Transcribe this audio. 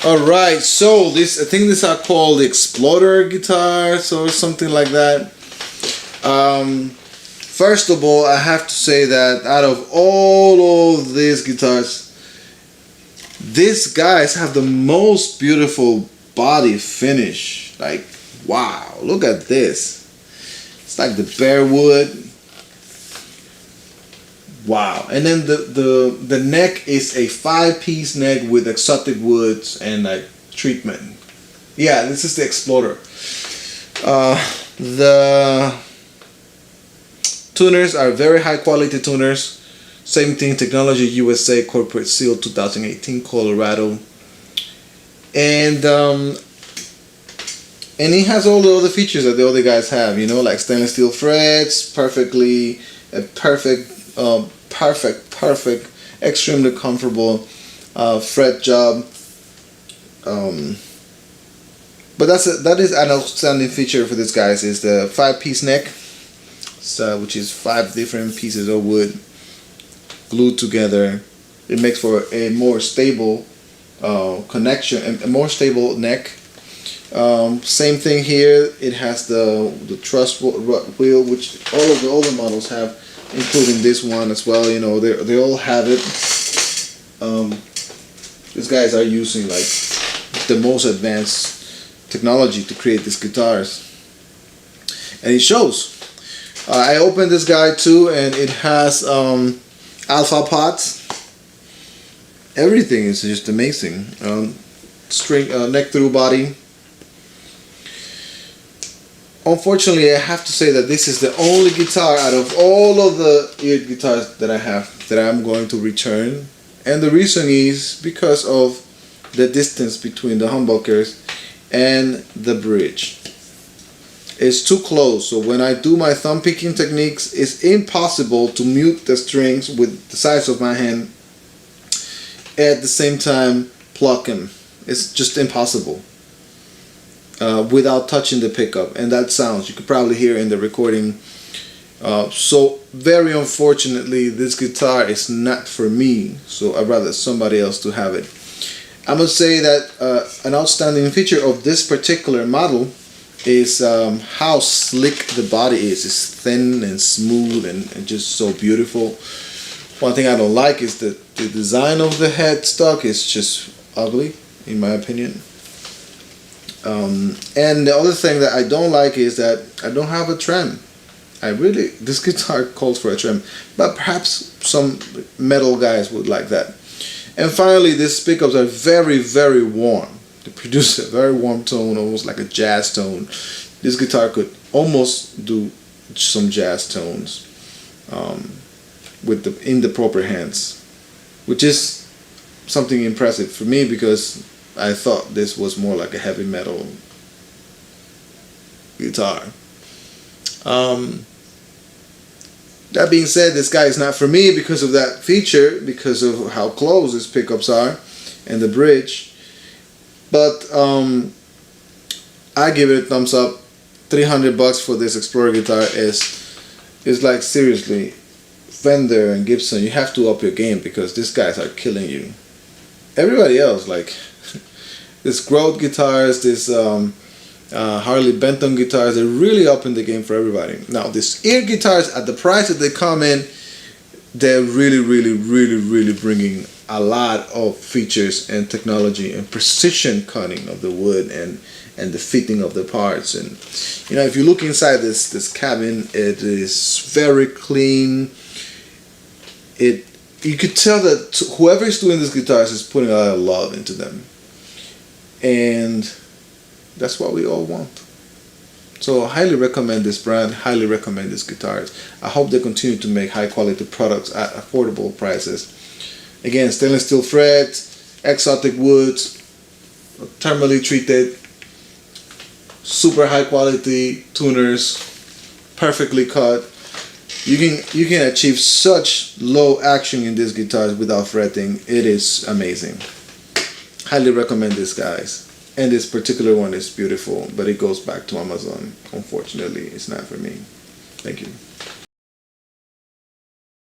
Alright, so I think these are called Explorer guitars or something like that. First of all, I have to say that out of all of these guitars, these guys have the most beautiful body finish. Like, wow, look at this. It's like the bare wood. Wow. And then the neck is a 5-piece neck with exotic woods and like treatment. Yeah, this is the Explorer. The tuners are very high quality tuners. Same thing, Technology USA Corporate Seal 2018 Colorado. And he has all the other features that the other guys have, you know, like stainless steel frets, perfect, extremely comfortable fret job. But that is an outstanding feature for this guys is the 5-piece neck, which is 5 different pieces of wood glued together. It makes for a more stable connection and a more stable neck. Same thing here. It has the truss wheel, which all of the older models have, including this one as well. You know, they all have it. These guys are using like the most advanced technology to create these guitars, and it shows. I opened this guy too, and it has alpha pots. Everything is just amazing. String neck through body. Unfortunately, I have to say that this is the only guitar out of all of the Eart guitars that I have that I'm going to return, and the reason is because of the distance between the humbuckers and the bridge. It's too close, so when I do my thumb picking techniques, it's impossible to mute the strings with the size of my hand at the same time pluck them. It's just impossible. Without touching the pickup, and that sounds, you could probably hear in the recording. So very unfortunately, this guitar is not for me, so I'd rather somebody else to have it. I must say that an outstanding feature of this particular model is how slick the body is. It's thin and smooth and just so beautiful. One thing I don't like is that the design of the headstock is just ugly, in my opinion. And the other thing that I don't like is that I don't have a trem. This guitar calls for a trem, but perhaps some metal guys would like that. And finally, these pickups are very, very warm. They produce a very warm tone, almost like a jazz tone. This guitar could almost do some jazz tones in the proper hands, which is something impressive for me because I thought this was more like a heavy metal guitar. That being said, this guy is not for me because of that feature, because of how close his pickups are and the bridge. But I give it a thumbs up. $300 for this Explorer guitar is like, seriously, Fender and Gibson, you have to up your game because these guys are killing you. Everybody else, like this Grove guitars, this Harley Benton guitars, they're really up in the game for everybody. Now, these Eart guitars, at the price that they come in, they're really bringing a lot of features and technology and precision cutting of the wood and the fitting of the parts. And you know, if you look inside this cabin, it is very clean. You could tell that whoever is doing these guitars is putting a lot of love into them, and that's what we all want. So I highly recommend this brand, highly recommend these guitars. I hope they continue to make high quality products at affordable prices. Again, stainless steel frets, exotic woods, thermally treated, super high quality tuners, perfectly cut. You can achieve such low action in these guitars without fretting. It is amazing. Highly recommend this, guys. And this particular one is beautiful, but it goes back to Amazon. Unfortunately, it's not for me. Thank you.